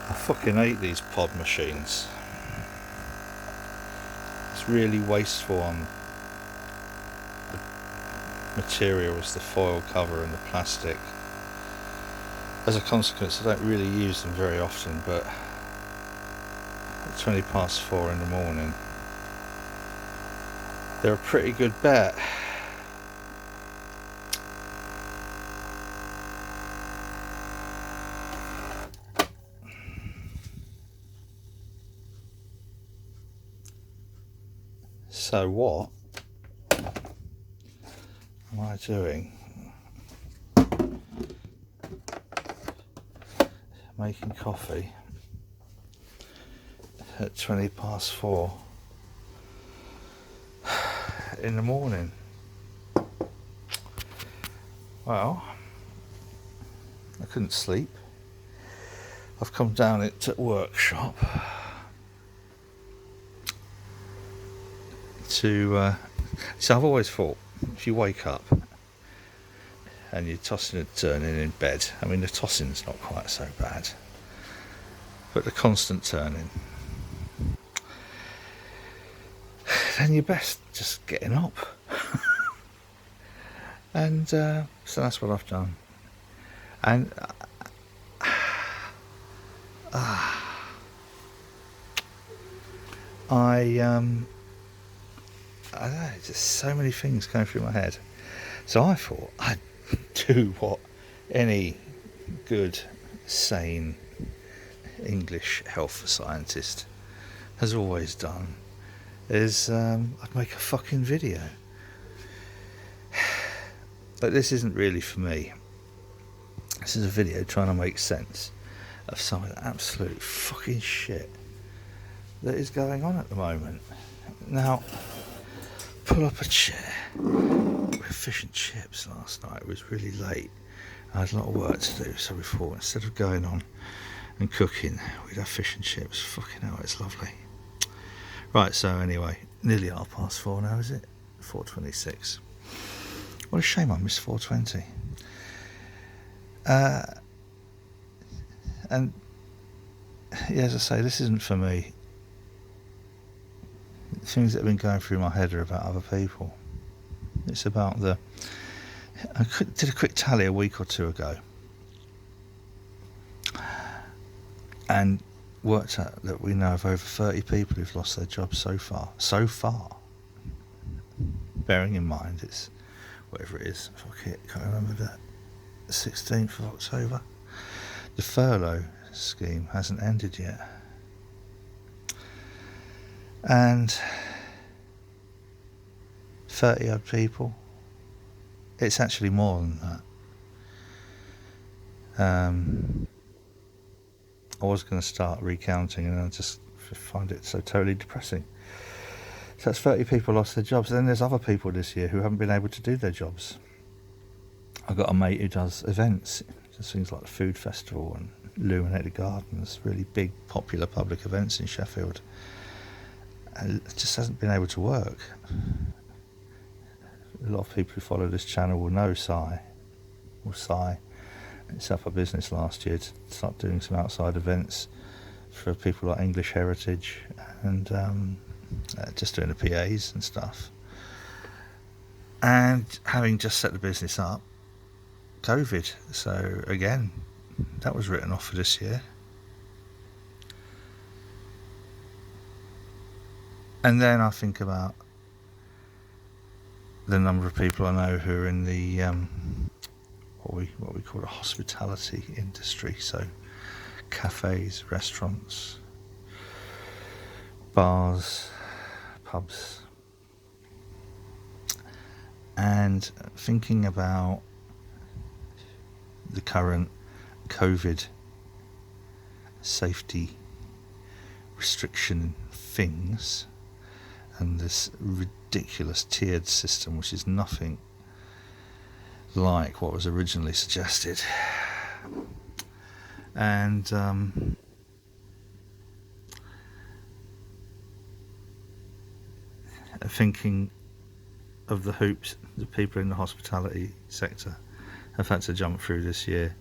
I fucking hate these pod machines. It's really wasteful on the materials, the foil cover and the plastic. As a consequence, I don't really use them very often, but at 20 past 4 in the morning, they're a pretty good bet. So what am I doing? Making coffee at 20 past 4 in the morning. Well, I couldn't sleep. I've come down into workshop to so I've always thought, if you wake up and you're tossing and turning in bed, I mean the tossing's not quite so bad, but the constant turning, then you're best just getting up. And so that's what I've done. And I don't know, just so many things going through my head. So I thought I'd do what any good, sane English health scientist has always done, is I'd make a fucking video. But this isn't really for me. This is a video trying to make sense of some of the absolute fucking shit that is going on at the moment. Now, pull up a chair. We had fish and chips last night. It was really late. I had a lot of work to do, so we thought instead of going on and cooking, we'd have fish and chips. Fucking hell, it's lovely. Right, so anyway, nearly 4:30 now, is it? 4:26. What a shame I missed 4:20. And yeah, as I say, this isn't for me. Things that have been going through my head are about other people. It's about I did a quick tally a week or two ago and worked out that we know of over 30 people who've lost their jobs so far. Bearing in mind it's whatever it is, fuck it, can't remember that, 16th of October. The furlough scheme hasn't ended yet. And 30 odd people. It's actually more than that. I was going to start recounting and I just find it so totally depressing. So that's 30 people lost their jobs. Then there's other people this year who haven't been able to do their jobs. I've got a mate who does events, just things like the Food Festival and Illuminated Gardens, really big, popular public events in Sheffield. And it just hasn't been able to work. A lot of people who follow this channel will know Sai. Set up a business last year to start doing some outside events for people like English Heritage and just doing the PAs and stuff. And having just set the business up, COVID. So again, that was written off for this year. And then I think about the number of people I know who are in the what we call the hospitality industry, so cafes, restaurants, bars, pubs, and thinking about the current COVID safety restriction things and this ridiculous tiered system, which is nothing like what was originally suggested. And thinking of the hoops that people in the hospitality sector have had to jump through this year,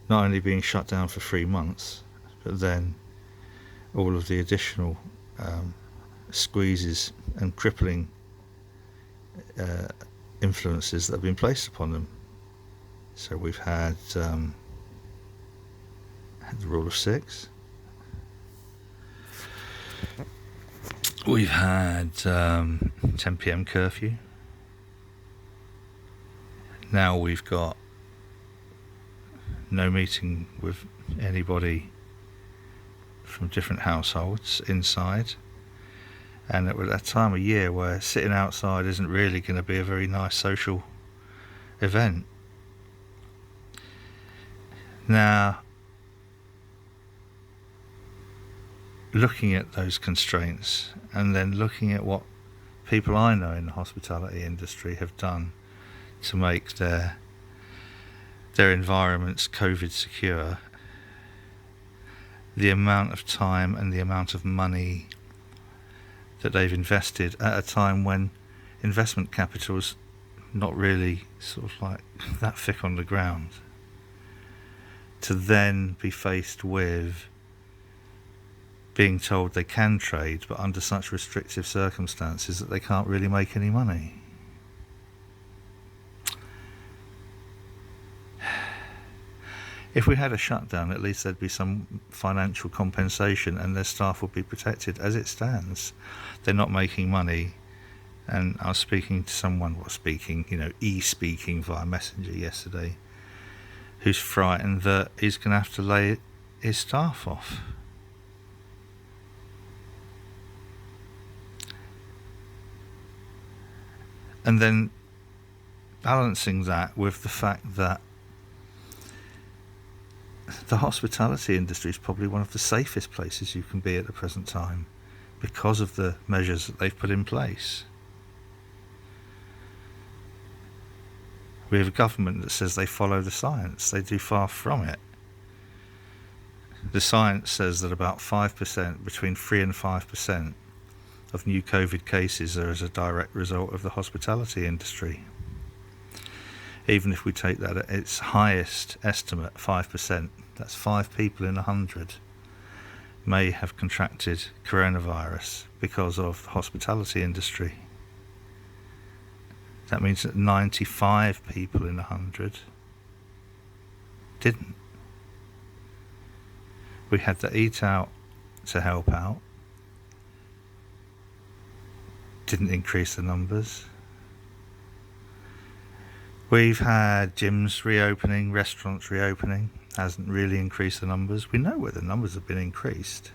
not only being shut down for 3 months, but then all of the additional squeezes and crippling influences that have been placed upon them. So we've had the rule of 6. We've had 10 p.m. curfew. Now we've got no meeting with anybody from different households inside. And at that time of year where sitting outside isn't really going to be a very nice social event. Now, looking at those constraints and then looking at what people I know in the hospitality industry have done to make their environments COVID secure, the amount of time and the amount of money that they've invested at a time when investment capital's not really sort of like that thick on the ground, to then be faced with being told they can trade but under such restrictive circumstances that they can't really make any money. If we had a shutdown, at least there'd be some financial compensation and their staff would be protected. As it stands, they're not making money. And I was speaking to someone, e-speaking via Messenger yesterday, who's frightened that he's going to have to lay his staff off. And then balancing that with the fact that the hospitality industry is probably one of the safest places you can be at the present time because of the measures that they've put in place. We have a government that says they follow the science. They do far from it. The science says that about 5%, between 3 and 5% of new COVID cases are as a direct result of the hospitality industry. Even if we take that at its highest estimate, 5%, that's 5 people in 100 may have contracted coronavirus because of the hospitality industry. That means that 95 people in 100 didn't. We had the Eat Out to help out. Didn't increase the numbers. We've had gyms reopening, restaurants reopening. Hasn't really increased the numbers. We know where the numbers have been increased.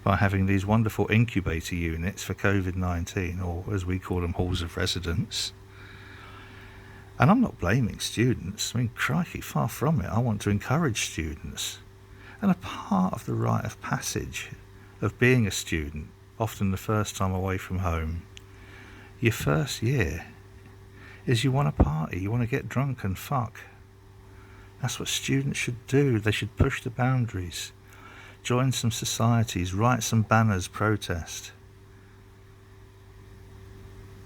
By having these wonderful incubator units for COVID-19, or as we call them, halls of residence. And I'm not blaming students. I mean, crikey, far from it. I want to encourage students. And a part of the rite of passage of being a student, often the first time away from home, your first year, is you want to party, you want to get drunk and fuck. That's what students should do. They should push the boundaries. Join some societies, write some banners, protest.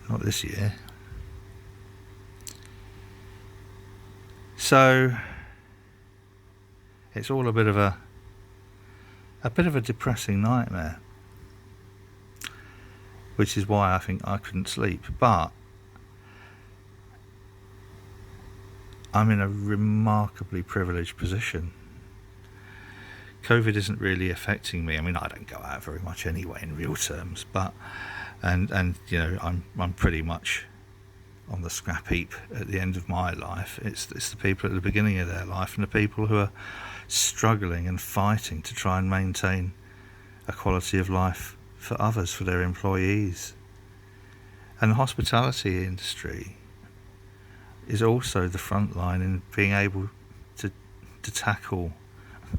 Not this year. So it's all a bit of a depressing nightmare, which is why I think I couldn't sleep. But I'm in a remarkably privileged position. COVID isn't really affecting me. I mean, I don't go out very much anyway in real terms, but and I'm pretty much on the scrap heap at the end of my life. It's the people at the beginning of their life and the people who are struggling and fighting to try and maintain a quality of life for others, for their employees. And the hospitality industry is also the front line in being able to tackle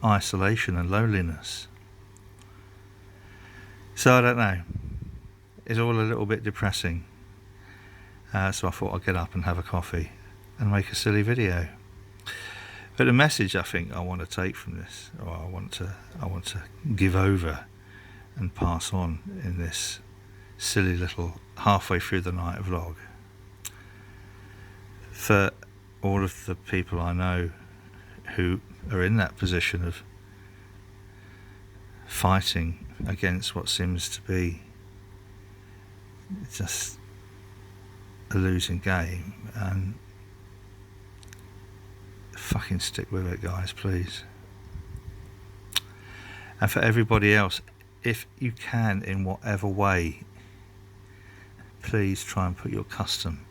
isolation and loneliness. So I don't know, it's all a little bit depressing, so I thought I'd get up and have a coffee and make a silly video. But the message I think I want to take from this, or I want to give over and pass on in this silly little halfway through the night vlog, for all of the people I know who are in that position of fighting against what seems to be just a losing game, and fucking stick with it, guys, please. And for everybody else, if you can, in whatever way, please try and put your custom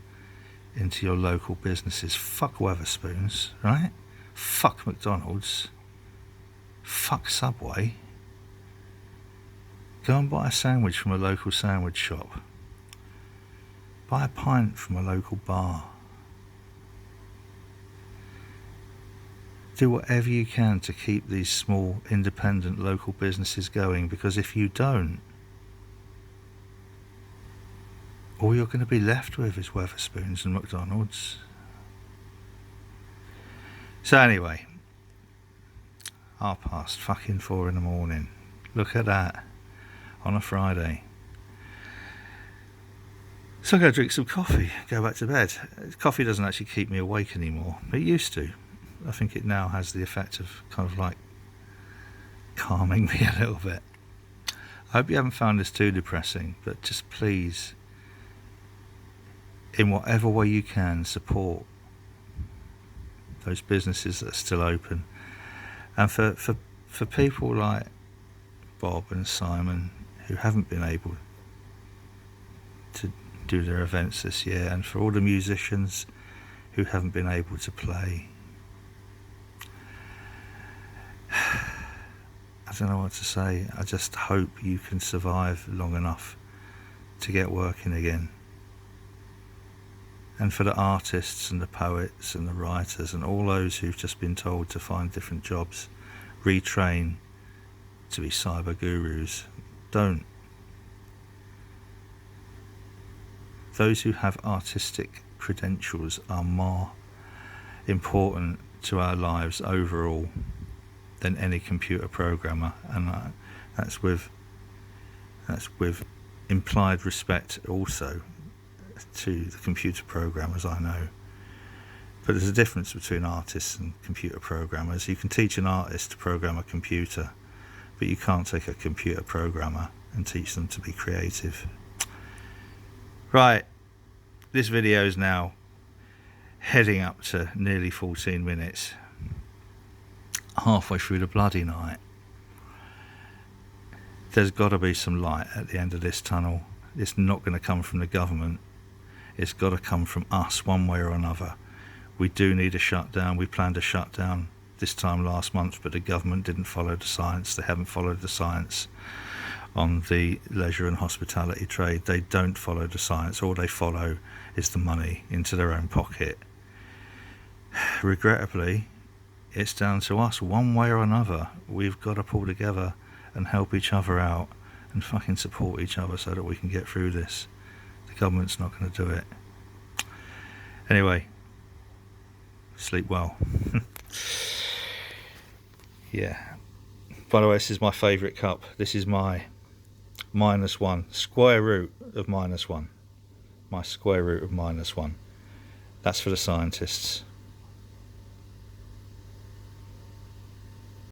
into your local businesses. Fuck Wetherspoons, right? Fuck McDonald's. Fuck Subway. Go and buy a sandwich from a local sandwich shop. Buy a pint from a local bar. Do whatever you can to keep these small, independent local businesses going, because if you don't, all you're going to be left with is Wetherspoons and McDonald's. So anyway, 4:30 in the morning. Look at that, on a Friday. So I go drink some coffee, go back to bed. Coffee doesn't actually keep me awake anymore. It used to. I think it now has the effect of kind of like calming me a little bit. I hope you haven't found this too depressing, but just please, in whatever way you can, support those businesses that are still open. And for people like Bob and Simon who haven't been able to do their events this year, and for all the musicians who haven't been able to play, I don't know what to say. I just hope you can survive long enough to get working again. And for the artists and the poets and the writers and all those who've just been told to find different jobs, retrain to be cyber gurus, don't. Those who have artistic credentials are more important to our lives overall than any computer programmer, and that's with implied respect also to the computer programmers I know. But there's a difference between artists and computer programmers. You can teach an artist to program a computer, but you can't take a computer programmer and teach them to be creative. Right, this video is now heading up to nearly 14 minutes, halfway through the bloody night. There's got to be some light at the end of this tunnel. It's not going to come from the government. It's got to come from us one way or another. We do need a shutdown. We planned a shutdown this time last month, but the government didn't follow the science. They haven't followed the science on the leisure and hospitality trade. They don't follow the science. All they follow is the money into their own pocket. Regrettably, it's down to us one way or another. We've got to pull together and help each other out and fucking support each other so that we can get through this. The government's not going to do it. Anyway, sleep well. Yeah. By the way, this is my favourite cup. This is my -1, square root of -1. My square root of -1. That's for the scientists.